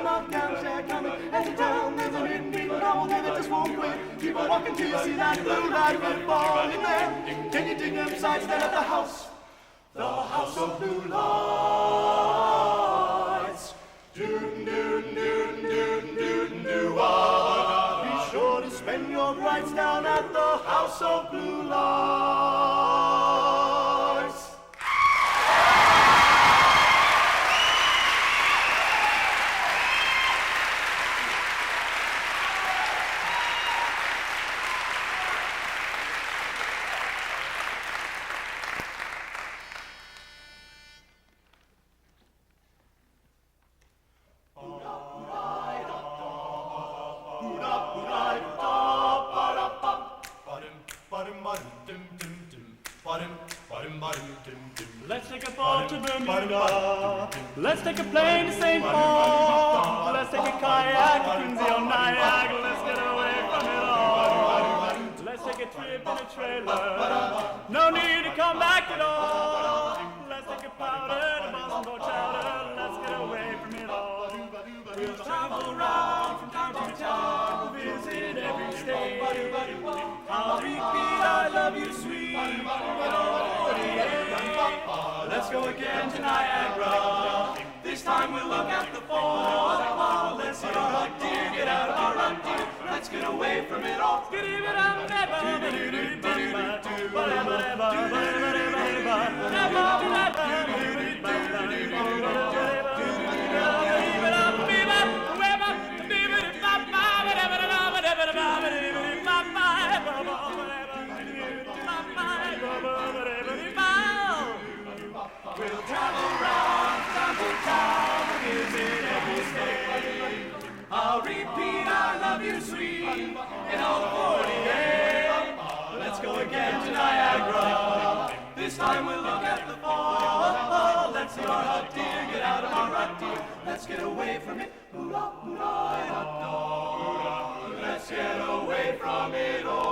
the knockdowns are coming. And to town there's a million people double there that just won't quit. People walking to see that blue light will fall in there. Can you dig them sights then at the house of blue lights? Do-do-do-do-do-do-do-ah. Be sure to spend your rights down at the house of blue lights. Let's take a boat to Bermuda. Let's take a plane to St. Paul. Let's take a kayak to Quincy on Niagara. Let's get away from it all. Let's take a trip in a trailer. No need to come back at all. Let's take a powder to Boston for chowder. Let's get away from it all. We'll travel around from town to town. We'll visit every state. I'll repeat, I love you, sweet. Let's go again to Niagara. This time we'll look at the fall. Let's see our hut, dear. Get out of our rut, dear. Let's get away from it all. We'll travel round town to town, visit every state. I'll repeat, I love you, sweet, in all 48. Let's go again to Niagara. This time we'll look at the fall. Let's see our hut, dear. Get out of our rut, dear. Let's get away from it. Let's get away from it all.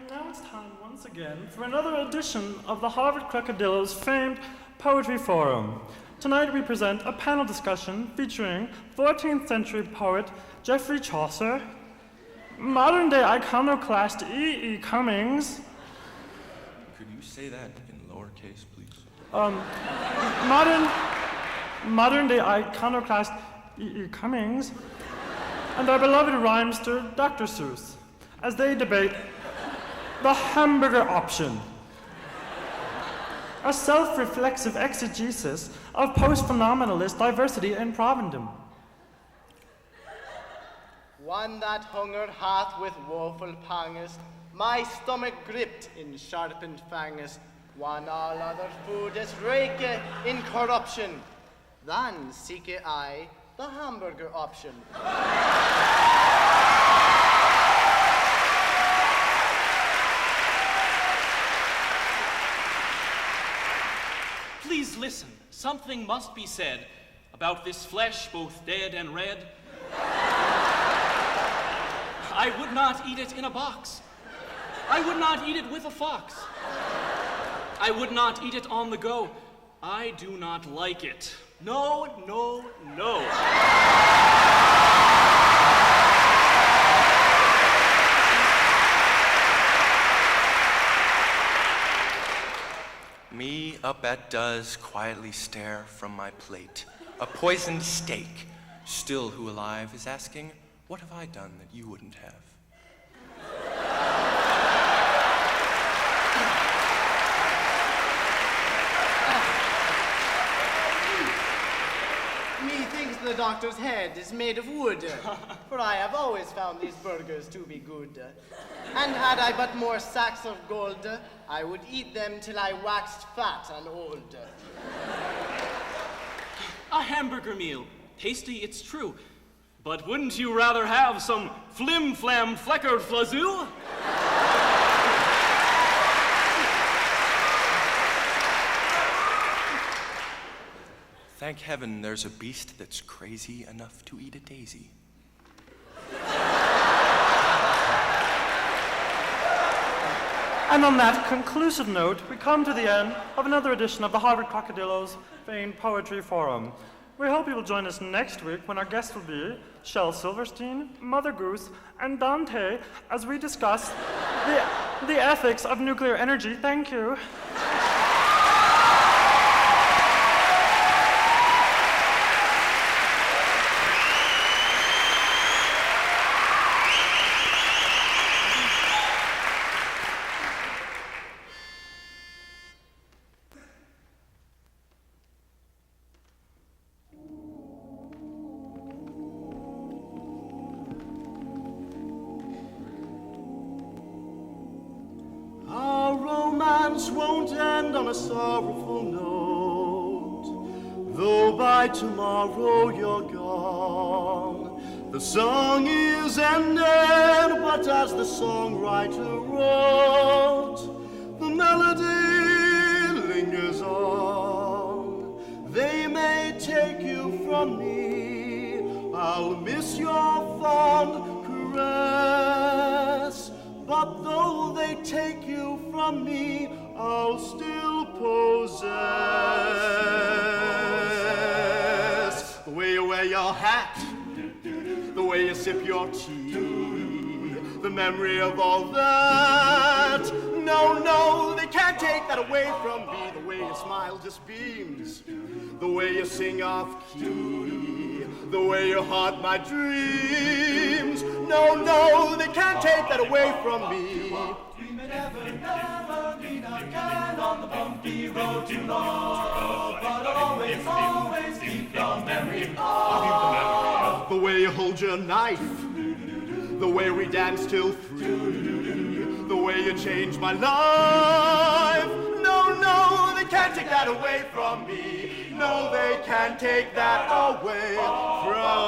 Now it's time once again for another edition of the Harvard Crocodillo's famed Poetry Forum. Tonight we present a panel discussion featuring 14th century poet Geoffrey Chaucer, modern-day iconoclast E.E. Cummings, Could you say that in lowercase, please? modern-day iconoclast E.E. Cummings, and our beloved rhymester Dr. Seuss, as they debate the hamburger option, a self-reflexive exegesis of post-phenomenalist diversity in Provendom. One that hunger hath with woeful pangs, my stomach gripped in sharpened fangs. One all other food is rake in corruption, then seek I the hamburger option. Please listen, something must be said about this flesh both dead and red. I would not eat it in a box. I would not eat it with a fox. I would not eat it on the go. I do not like it. No, no, no. Me up at does quietly stare from my plate. A poisoned steak, still who alive is asking, what have I done that you wouldn't have? Methinks the doctor's head is made of wood, for I have always found these burgers to be good. And had I but more sacks of gold, I would eat them till I waxed fat and old. A hamburger meal. Tasty, it's true. But wouldn't you rather have some flim-flam fleckered flazoo? Thank heaven there's a beast that's crazy enough to eat a daisy. And on that conclusive note, we come to the end of another edition of the Harvard Crocodillos Fane Poetry Forum. We hope you will join us next week when our guests will be Shel Silverstein, Mother Goose, and Dante as we discuss the ethics of nuclear energy. Thank you. Won't end on a sorrowful note, though by tomorrow you're gone. The song is ended, but as the songwriter wrote, the melody lingers on. They may take you from me, I'll miss your fond caress, but though they take you from me, I'll still possess the way you wear your hat, the way you sip your tea, the memory of all that. No, no, they can't take that away from me. The way you smile just beams, the way you sing off key, the way you haunt my dreams. No, no, they can't take that away from me. We may never meet again on the bumpy road to love, but always, always keep your memory of. The way you hold your knife, the way we dance till 3, the way you changed my life. No, no, they can't take that away from me. No, they can't take that away from me.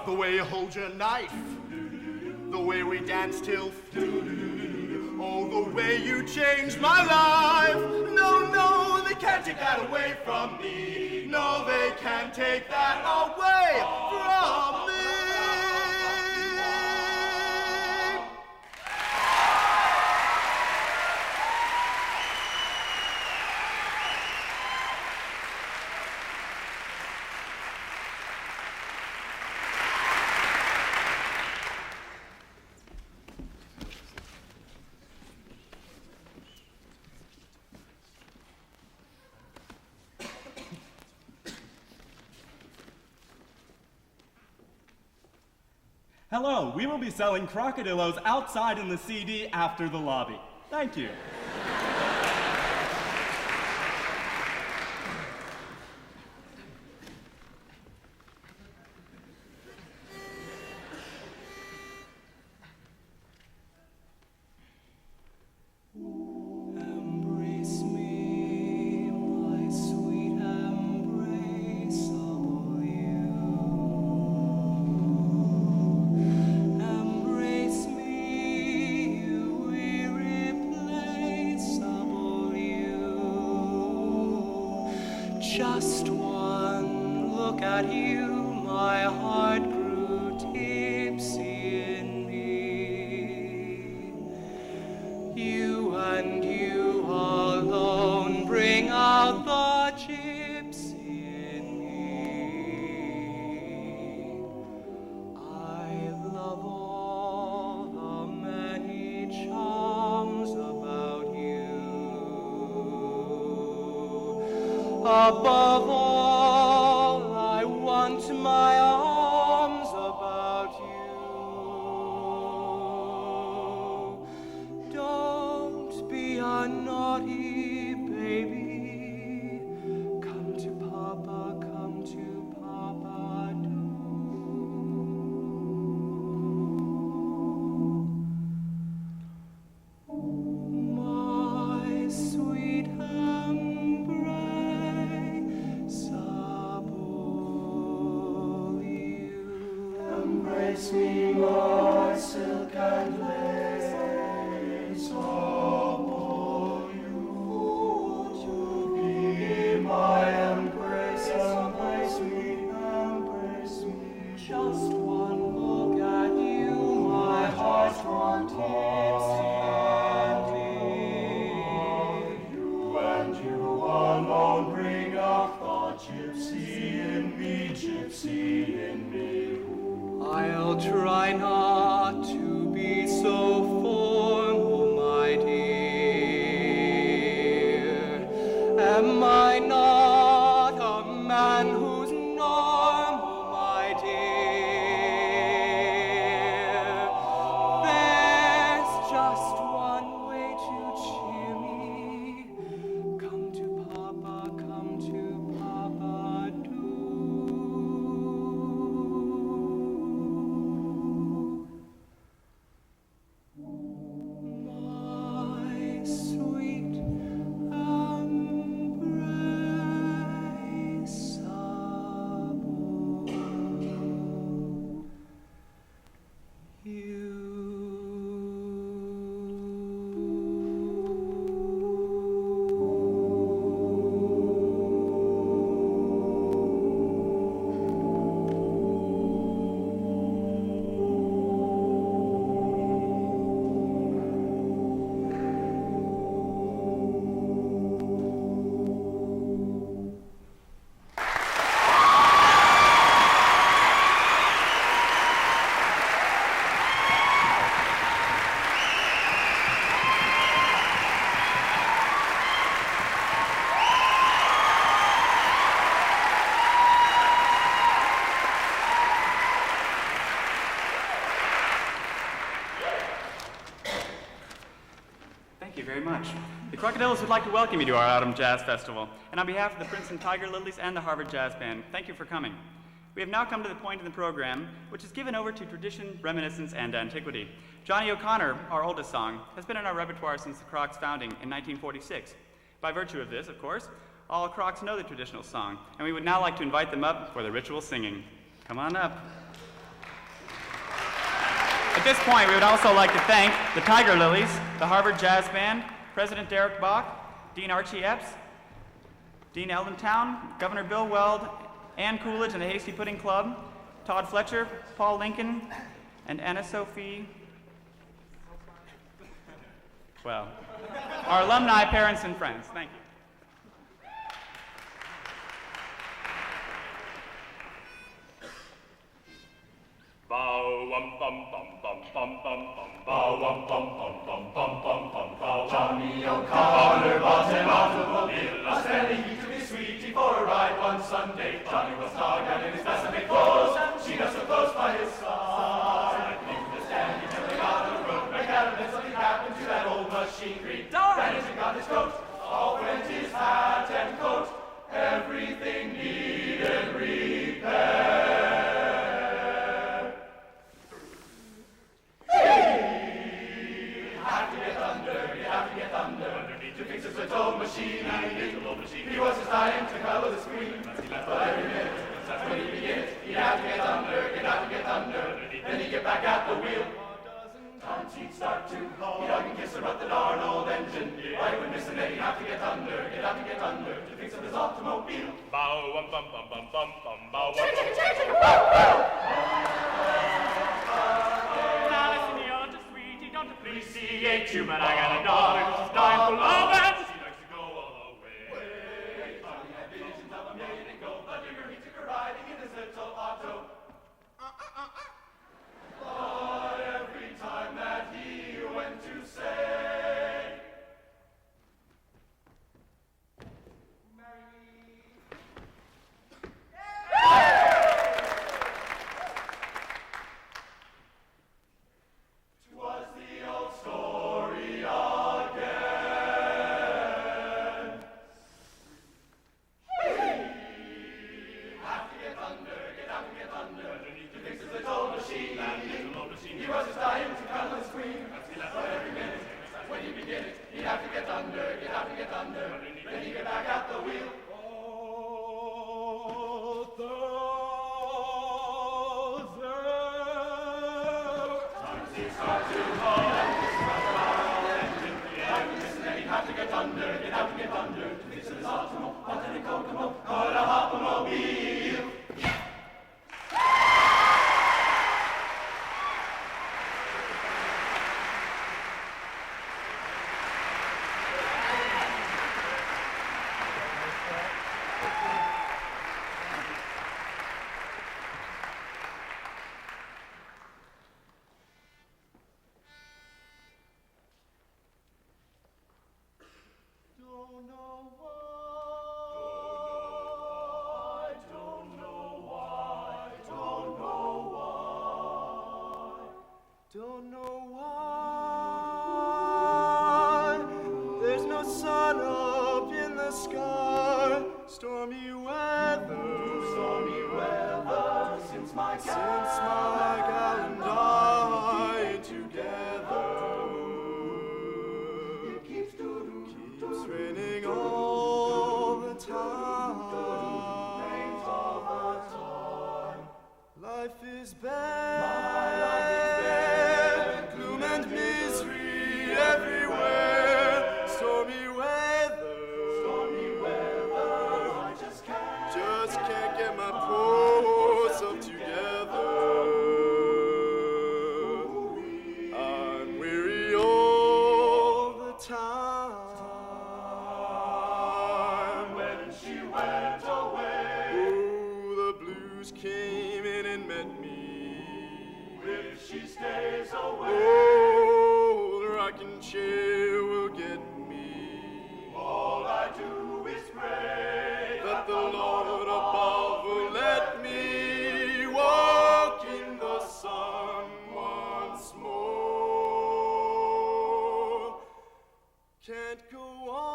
The way you hold your knife, the way we dance till 3, oh, the way you changed my life. No, no, they can't take that away from me. No, they can't take that away from me. Hello, we will be selling crocodillos outside in the CD after the lobby. Thank you. Embrace me, my sweet embraceable you. Embrace me, you irreplaceable you. Just one look at you, my heart grew tipsy in me. You and you alone bring out the gypsy in me. I love all the many charms about you. Above all, I want my arms about you. Don't be a naughty baby. Come to Papa, come to Papa, do. place me my silk and lace upon you to be my embrace, embrace me. Just one look at you, my heart contains you, and you alone bring out the gypsy in me. I'll try not to be so formal, my dear. Am I not a man who's normal, my dear? There's just one way to cheer me. Come to Papa, do. My sweet embraceable Thank you very much. The Crocodiles would like to welcome you to our Autumn Jazz Festival, and on behalf of the Princeton Tiger Lilies and the Harvard Jazz Band, thank you for coming. We have now come to the point in the program which is given over to tradition, reminiscence, and antiquity. Johnny O'Connor, our oldest song, has been in our repertoire since the Kroks' founding in 1946. By virtue of this, of course, all Kroks know the traditional song, and we would now like to invite them up for the ritual singing. Come on up. At this point, we would also like to thank the Tiger Lilies, the Harvard Jazz Band, President Derek Bach, Dean Archie Epps, Dean Eldentown, Governor Bill Weld, Ann Coolidge and the Hasty Pudding Club, Todd Fletcher, Paul Lincoln, and Anna Sophie. Well, our alumni, parents, and friends. Thank you. Bow wum bum bum bum bum bum bum. Bow wum bum bum bum bum bum bum. Bow Johnny O'Connor bought him out of a mill. A steady he took his sweetie for a ride one Sunday. Johnny was dogged in his best of big clothes. She got so close by his side. He was standing till they got on the road. Back out and then something happened to that old machinery. Ran and got his coat. Off went his hat and coat. Everything needed repair. He was just dying to cover the screen. But every minute, that's when he begins. He'd have to get under, then he'd get back at the wheel. Times he'd start to, he'd hug and kiss her at the darn old engine. Right when missing it, he'd have to get under, to fix up his automobile. Bow, bum, bum, bum, bum, bum, bum, bow, bum, Now listen, you're just sweetie, don't appreciate you, but I got a daughter who's dying for love and Don't know why there's no sun up in the sky. Stormy weather since my gal and I ain't together. It keeps raining all the time. Life is bad, gloom and misery everywhere. Stormy weather, I just can't get my pulse up together. I'm weary all the time. When she went away, oh, the blues came in and met me. If she stays away, oh, the rocking chair will get me. All I do is pray that the Lord above will let me walk in the sun once more. Can't go on,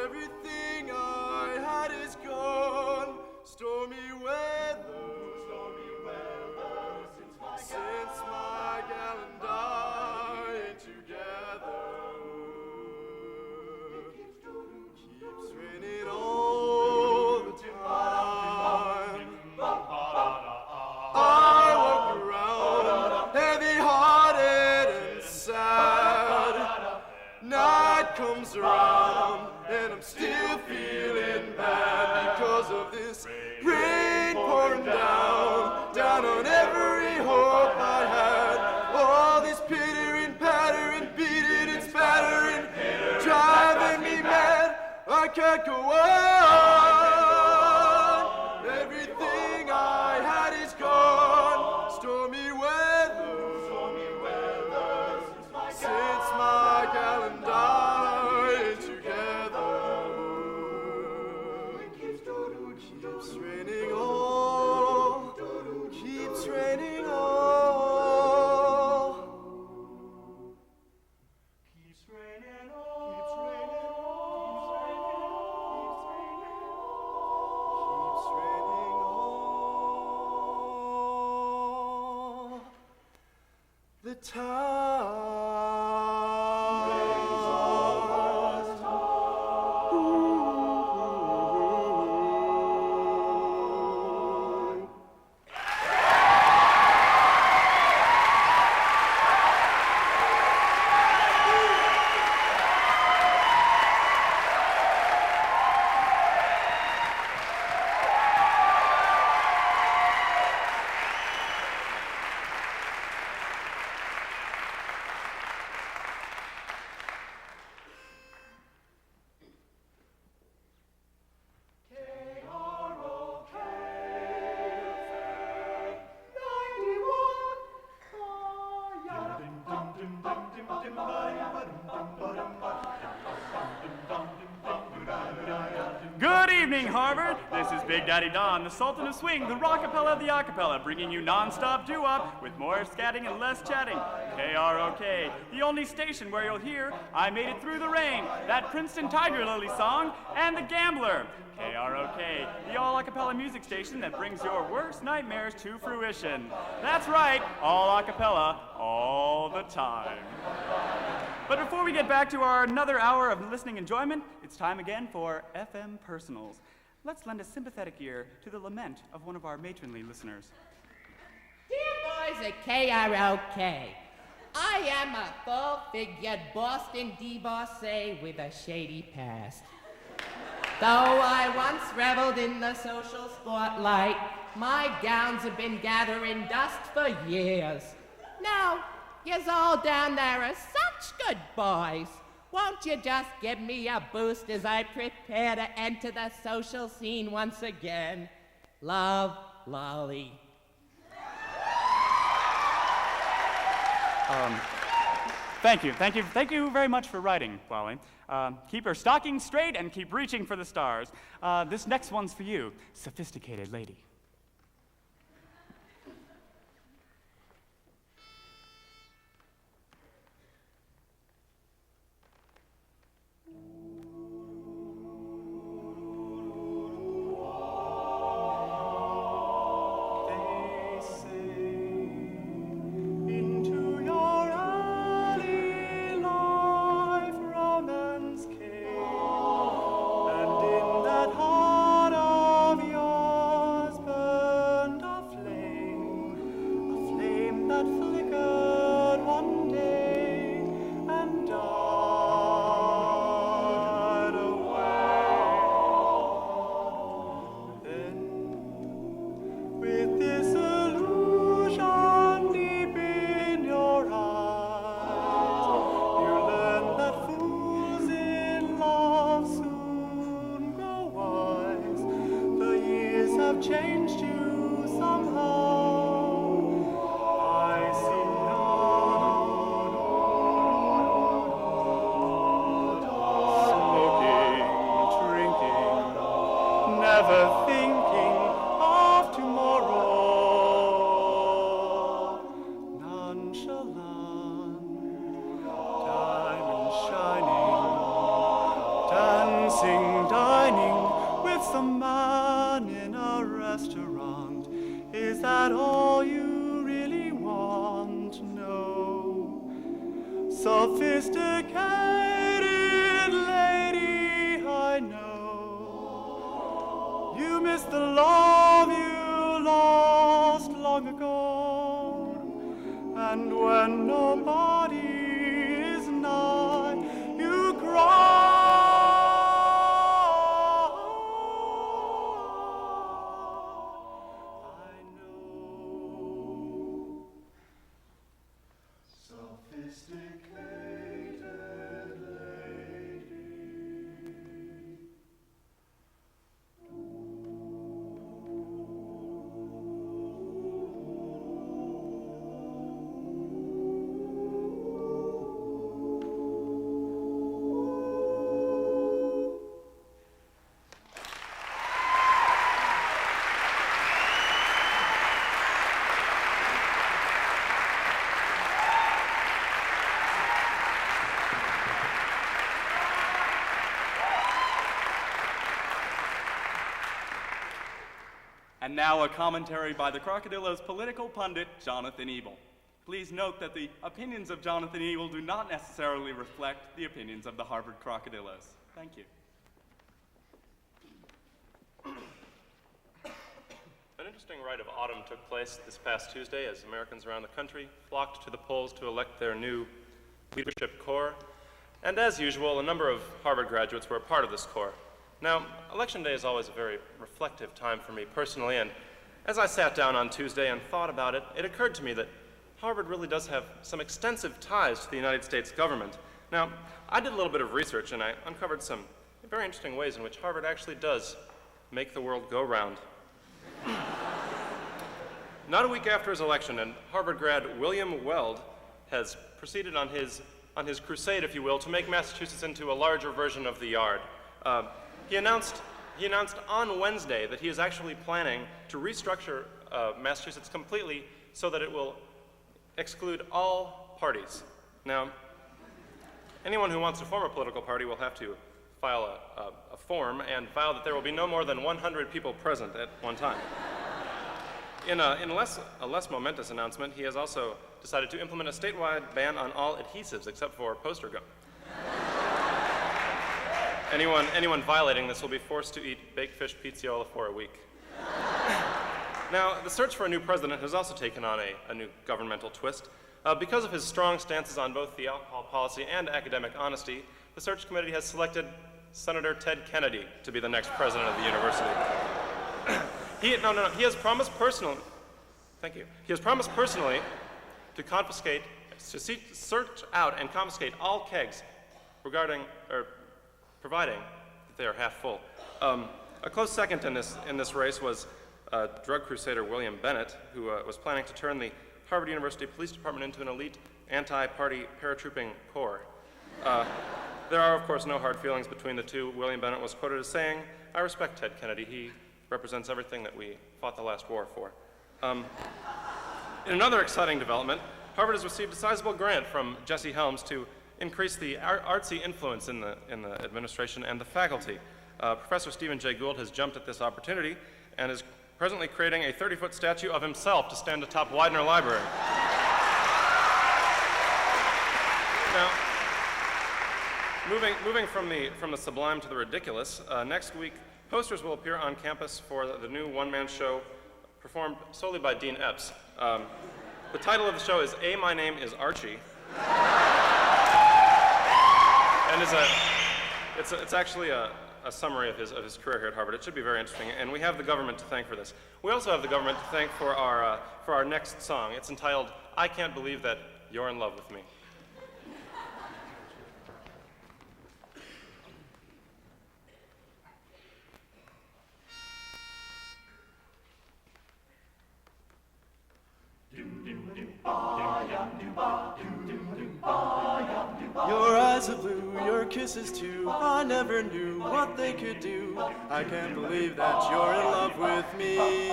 everything I had is gone. Stormy weather since my gal and I ain't together. Keeps raining all the time. I walk around heavy-hearted and sad. Night comes around and I'm still feeling bad because of this rain pouring down on every hope I had. All this pittering, pattering, beating and spattering, driving me mad. I can't go on. Everything I had is gone. Stormy weather since my gal and I ain't together. Keeps raining all, keeps raining all, keeps raining all, keeps raining all the time. Good evening, Harvard. This is Big Daddy Don, the Sultan of Swing, the rockapella of the acapella, bringing you non-stop doo-wop with more scatting and less chatting. KROK, the only station where you'll hear I Made It Through the Rain, that Princeton Tiger Lily song, and The Gambler. KROK, the all-acapella music station that brings your worst nightmares to fruition. That's right, all acapella, all the time. But before we get back to our another hour of listening enjoyment, it's time again for FM Personals. Let's lend a sympathetic ear to the lament of one of our matronly listeners. Dear boy, boys at KROK. I am a full-figured Boston divorcee with a shady past. Though I once reveled in the social spotlight, my gowns have been gathering dust for years. Now, yous all down there are such good boys. Won't you just give me a boost as I prepare to enter the social scene once again? Love, Lolly. Thank you very much for writing, Wally. Keep your stockings straight and keep reaching for the stars. This next one's for you, sophisticated lady. Sophisticated lady, I know you miss the love you lost long ago, and when nobody is nigh, you cry. I know. Sophisticated lady. And now a commentary by the Crocodillo's political pundit, Jonathan Ebel. Please note that the opinions of Jonathan Ebel do not necessarily reflect the opinions of the Harvard Crocodillos. Thank you. An interesting rite of autumn took place this past Tuesday as Americans around the country flocked to the polls to elect their new leadership corps. And as usual, a number of Harvard graduates were a part of this corps. Now, Election Day is always a very reflective time for me personally, and as I sat down on Tuesday and thought about it, it occurred to me that Harvard really does have some extensive ties to the United States government. Now, I did a little bit of research and I uncovered some very interesting ways in which Harvard actually does make the world go round. Not a week after his election, and Harvard grad William Weld has proceeded on his crusade, if you will, to make Massachusetts into a larger version of the Yard. He announced on Wednesday that he is actually planning to restructure Massachusetts completely so that it will exclude all parties. Now, anyone who wants to form a political party will have to file a form and vow that there will be no more than 100 people present at one time. In a less momentous announcement, he has also decided to implement a statewide ban on all adhesives except for poster gum. Anyone violating this will be forced to eat baked fish pizziola for a week. Now, the search for a new president has also taken on a new governmental twist. Because of his strong stances on both the alcohol policy and academic honesty, the search committee has selected Senator Ted Kennedy to be the next president of the university. He has promised personally, thank you, he has promised personally to search out and confiscate all kegs providing that they are half full. A close second in this race was drug crusader William Bennett, who was planning to turn the Harvard University Police Department into an elite anti-party paratrooping corps. There are, of course, no hard feelings between the two. William Bennett was quoted as saying, "I respect Ted Kennedy. He represents everything that we fought the last war for." In another exciting development, Harvard has received a sizable grant from Jesse Helms to increase the artsy influence in the administration and the faculty. Professor Stephen Jay Gould has jumped at this opportunity and is presently creating a 30-foot statue of himself to stand atop Widener Library. Now, moving from the sublime to the ridiculous, next week, posters will appear on campus for the new one-man show performed solely by Dean Epps. The title of the show is My Name is Archie. And it's actually a summary of his career here at Harvard. It should be very interesting, and we have the government to thank for this. We also have the government to thank for our next song. It's entitled "I Can't Believe That You're in Love with Me." Your eyes are blue, your kisses too. I never knew what they could do. I can't believe that you're in love with me.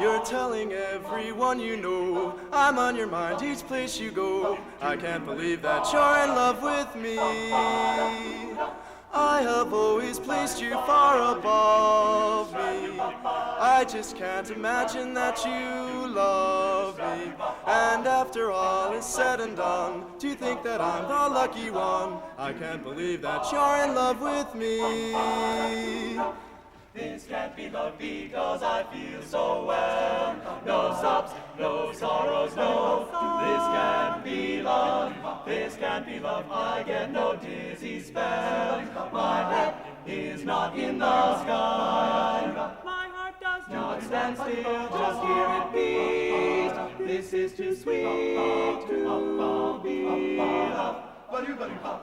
You're telling everyone you know I'm on your mind each place you go. I can't believe that you're in love with me. I have always placed you far above me. I just can't imagine that you love me. And after all is said and done, to think that I'm the lucky one, I can't believe that you're in love with me. This can't be love because I feel so well. No sobs, no sorrows, no. This can't be love. This can't be love. I get no dizzy spell. My head is not in the sky. My heart does not stand still. Just hear it beat. This is too sweet to be love.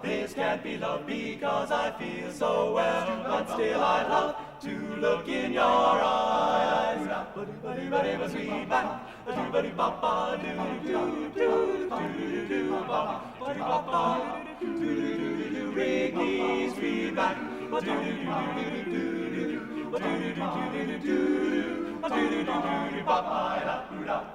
This can't be love because I feel so well, but still I love to look in your eyes. Wrigley Street back.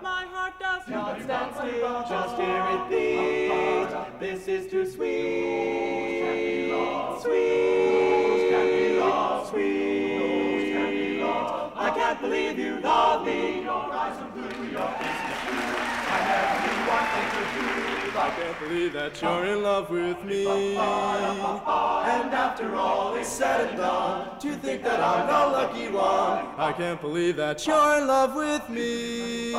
My heart does not stand still, just hear it beat. This is too sweet, sweet, sweet. I can't believe you love me. Your eyes are blue, your kisses blue. I never knew what they could do. I can't believe that you're in love with me. And after all is said and done, to think that I'm the lucky one, I can't believe that you're in love with me.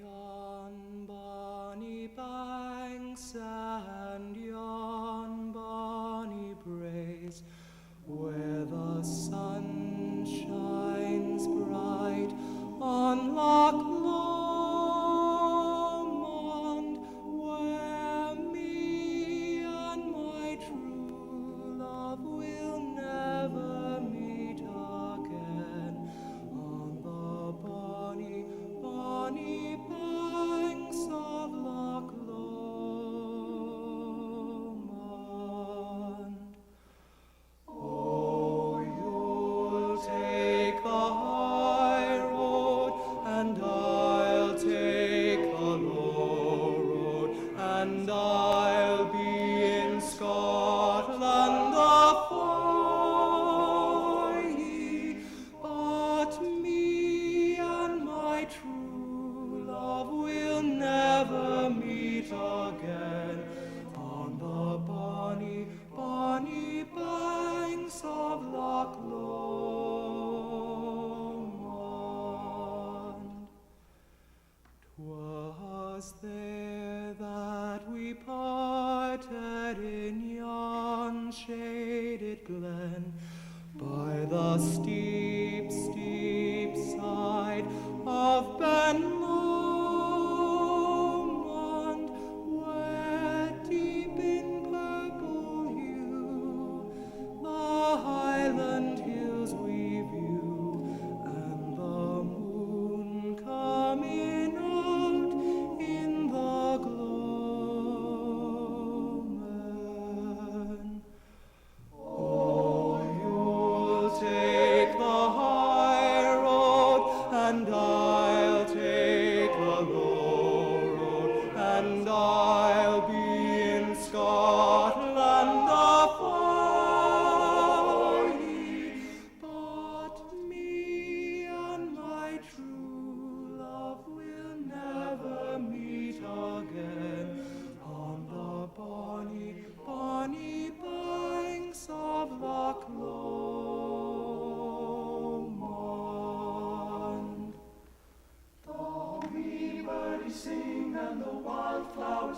On bonny banks and yon bonny braes, where the sun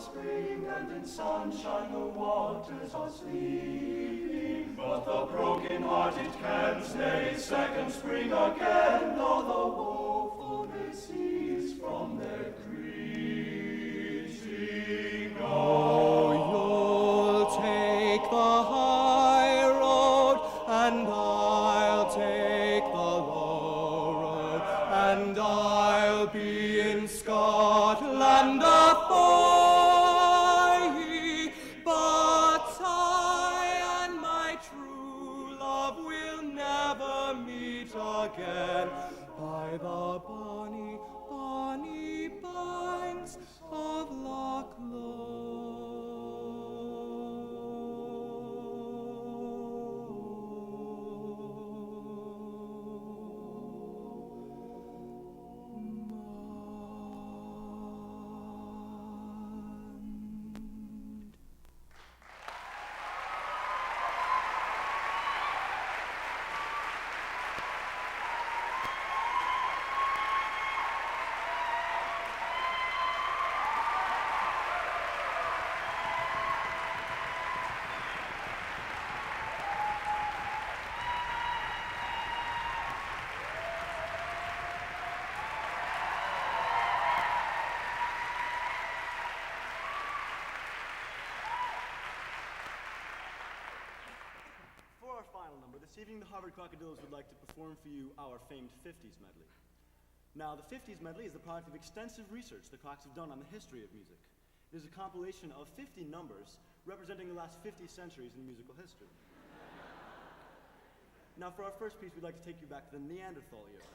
spring, and in sunshine the waters are sleeping. But the broken-hearted can stay second spring again, though the woeful may cease from their greeting. Oh, you'll take the high road, and I'll take the low road, and I'll be in Scotland afar ye, but I and my true love will never meet again by the bonny, bonny banks of Loch This evening, the Harvard Crocodillos would like to perform for you our famed 50s medley. Now, the 50s medley is the product of extensive research the Kroks have done on the history of music. It is a compilation of 50 numbers representing the last 50 centuries in musical history. Now, for our first piece, we'd like to take you back to the Neanderthal era.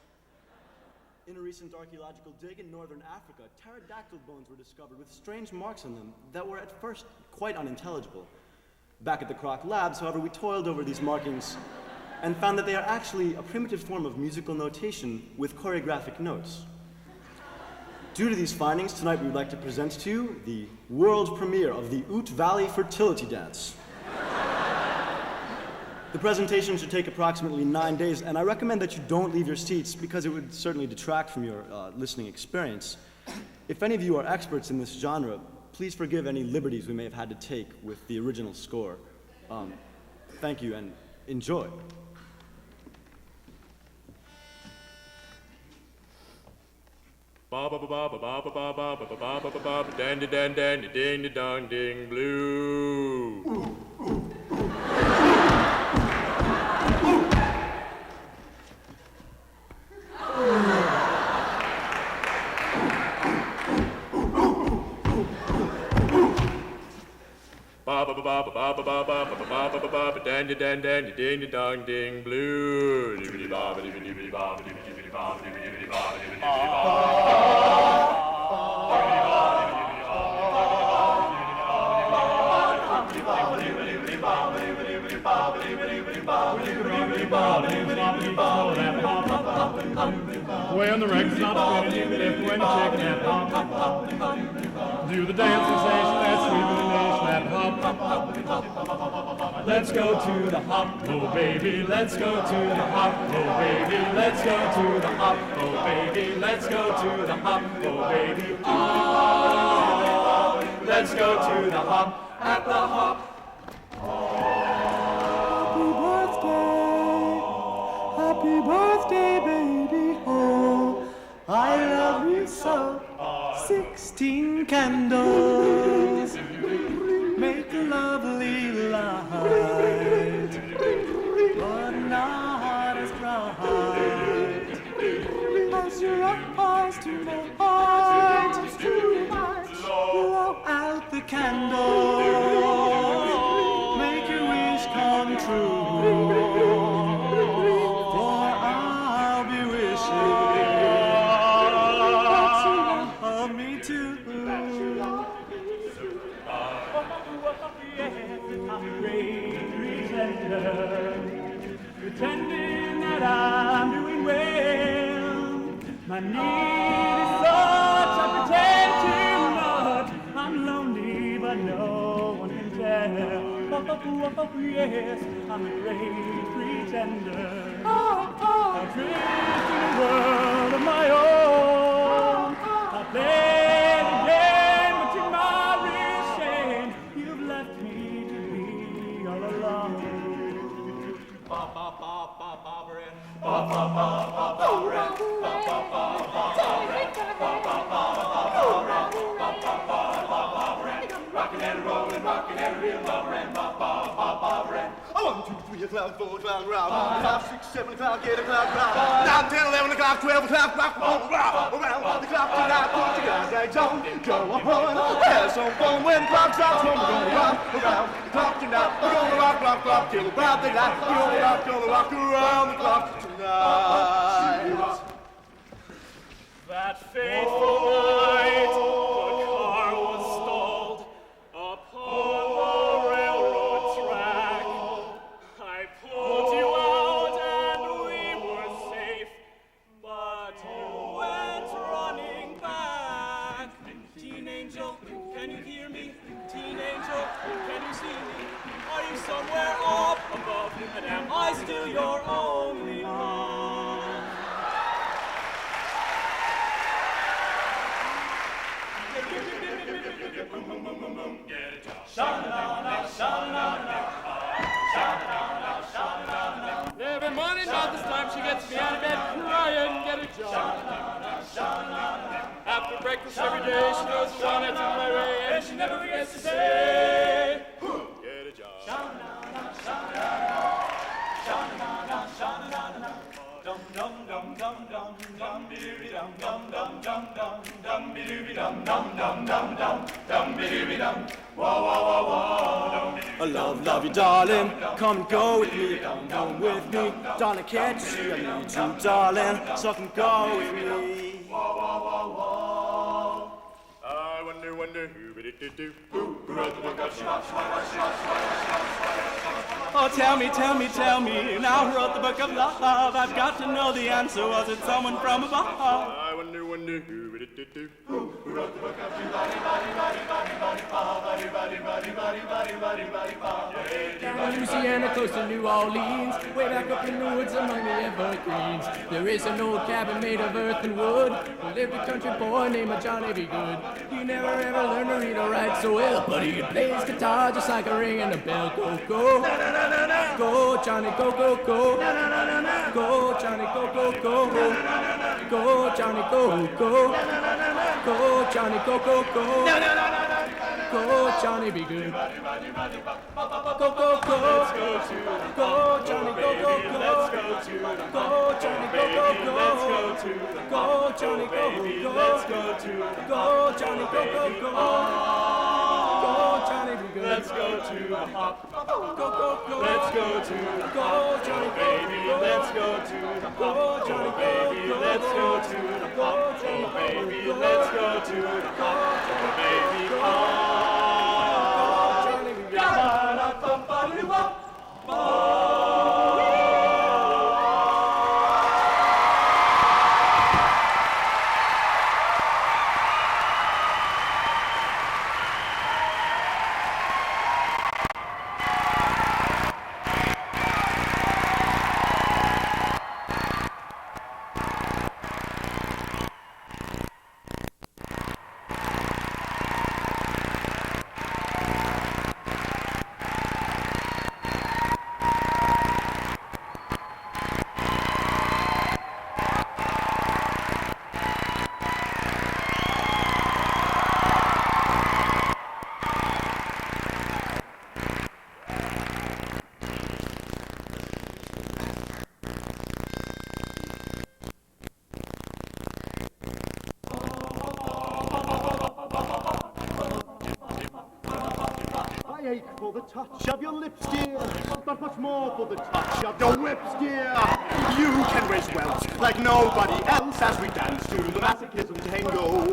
In a recent archaeological dig in northern Africa, pterodactyl bones were discovered with strange marks on them that were at first quite unintelligible. Back at the Krok labs, however, we toiled over these markings and found that they are actually a primitive form of musical notation with choreographic notes. Due to these findings, tonight we would like to present to you the world premiere of the Oot Valley Fertility Dance. The presentation should take approximately 9 days, and I recommend that you don't leave your seats because it would certainly detract from your listening experience. If any of you are experts in this genre, please forgive any liberties we may have had to take with the original score. Thank you and enjoy. Ba ba ba ba ba ba ba ba ba ba ba ba ba ba dandy dan dandy ding dong ding blue. Ba ba ba ba ba ba ba ba ba ba ba ba ba dandy dan dandy ding dong ding blue. Dibbidi ba ba dibbidi dibbidi ba ba dibbidi dibbidi ba ba dibbidi dibbidi ba ba dibbidi dibbidi ba. When the record's not spinning, you lift when the chicken at hop. Do the dance sensation, that sweet little nation at hop. Let's go to the hop, oh baby, let's go to the hop, oh baby, let's go to the hop, oh baby, let's go to the hop, oh baby, oh, let's go to the hop, at the hop. Happy birthday, baby, oh, I love you so. 16 candles make a lovely light, but not as bright as your eyes to my heart. Blow out the candle, make your wish come true. Pretending that I'm doing well. My need is such, I pretend too much. I'm lonely, but no one can tell. Oh, yes, I'm a great pretender. I'm drifting in a world of my own. I play the game, but you're my real. Rockin' and rollin', rockin' and real rubber and ba-ba-ba-ba-ba-ba-ba. 1, 2, 3 o'clock, 4 o'clock, round. 5, 6, 7 o'clock, 8 o'clock, round. 9, 10, 11 o'clock, 12 o'clock, rock, roll, round. Around the clock tonight, put your guys like don't go on. Have some fun when the clock stops, when we're gonna rock around the clock tonight. We're gonna rock, rock, rock till about the light. We're gonna rock around the clock tonight. That fateful night, the car was stalled upon the railroad track. I pulled you out and we were safe, but you went running back. Teen Angel, can you hear me? Teen Angel, can you see me? Are you somewhere up above? And am I still your only love? Every morning about this time she gets me out of bed crying, get a job. After breakfast every day she goes along and through my way and she never forgets to say, get a job. Dum dum dum dum dum dum be dum dum dum dum dum dum be dum dum dum dum dum dum be dum wah wah wah wah dum. Love you, darling. Come and go with me. Come with me. Darling, can't you see I need you, darling? So come go with me. Wah wah wah wah. I wonder who Wrote the book of Oh, tell me, now who wrote the book of love? I've got to know the answer. Was it someone from above? I wonder who wrote the book of body body body body body body body body body body body body body. Down in Louisiana, close to New Orleans, way back up in the woods among the evergreens, there is an old cabin made of earth and wood. There lived a country boy named Johnny B. Good. He never ever learned to read or write so well, but he could play his guitar just like a ring and a bell. Go, go, go, Johnny, go, go, go, go, Johnny, go, go, go, go, Johnny, go, go, go, Johnny, go, go, go, go, Johnny, be good. Go, go, go, go, Johnny, go, go, go, go, Johnny, go, go, go, go, Johnny, go, go, go, Johnny, go, go, go, go, Johnny, be good. Let's go to the hop. Go, go, go. Let's go to the Go, Johnny, baby. Let's go to the hop. Johnny, Baby, let's go to the hop. Baby, let's go to the hop. Baby, I ache for the touch of your lips, dear, but much more for the touch of your whips, dear. You can raise welts like nobody else as we dance to the masochism tango.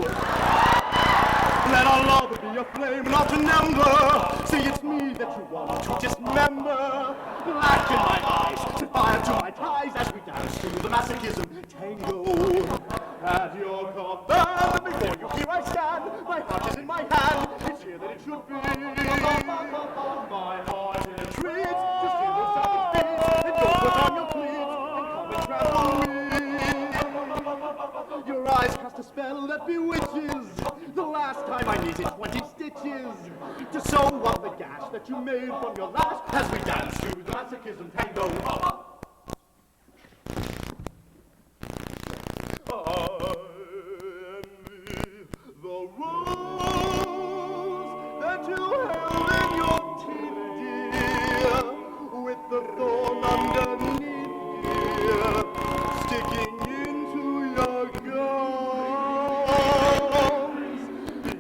Let our love be a flame, not a number. See, it's me that you want to dismember. Black in my eyes, set fire to my ties as we dance to the masochism tango. At your command, before you here I stand. My heart is in my hand, it's here that it should be. My heart entreats to steal your savage beats, and don't put on your cleats and come and trample me. Your eyes cast cast a spell that bewitches. The last time I needed 20 stitches to sew up the gash that you made from your lash as we dance to the masochism tango. I envy the rose that you held in your teeth, dear, with the thorn underneath, dear, sticking into your gums.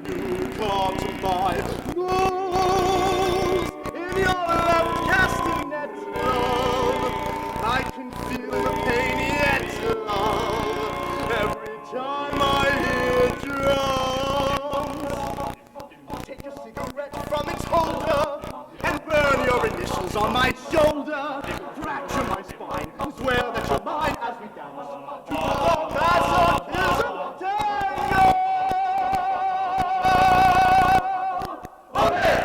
You caught my nose in your left castanet, love. I can feel the pain yet, love, every time I hear drums. Take a cigarette from its holder and burn your initials on my shoulder. Fracture my spine, swear that you're mine as we dance to the masochism tango. Okay.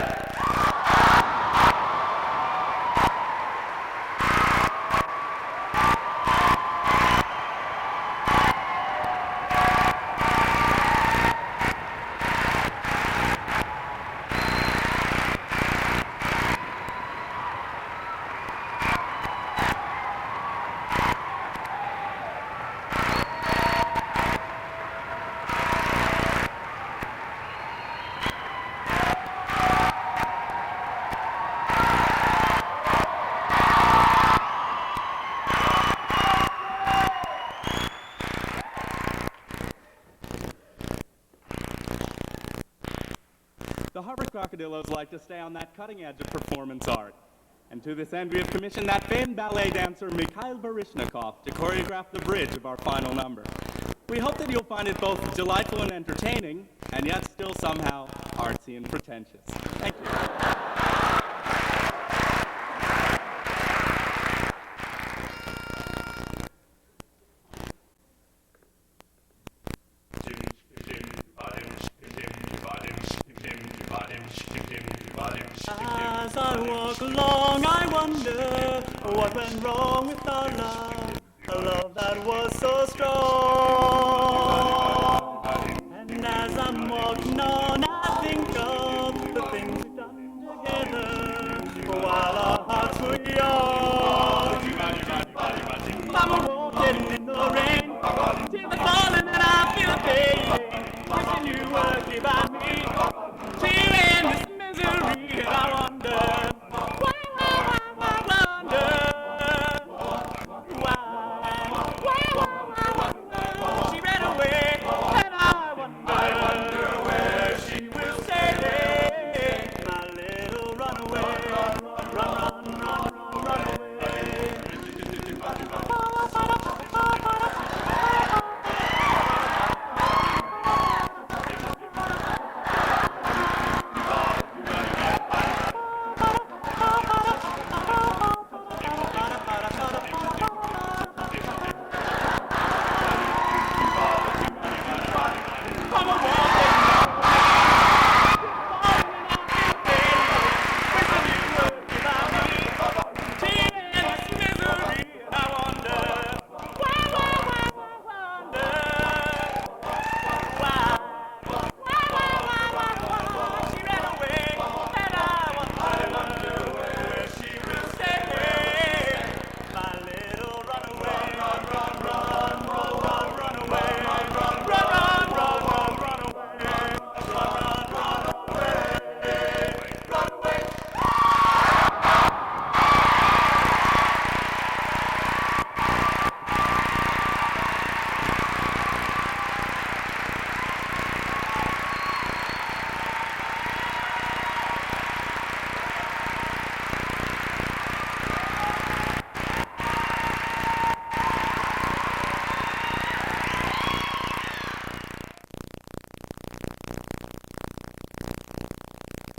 The Harvard Crocodillos like to stay on that cutting edge of performance art. And to this end, we have commissioned that famed ballet dancer, Mikhail Baryshnikov, to choreograph the bridge of our final number. We hope that you'll find it both delightful and entertaining, and yet still somehow artsy and pretentious. Thank you. As I walk along, I wonder what went wrong with our love, a love that was so strong. And as I'm walking on, I think of the things we've done together while our hearts were young. I'm walking in the rain, till the falling and I feel the pain, wishing you were here by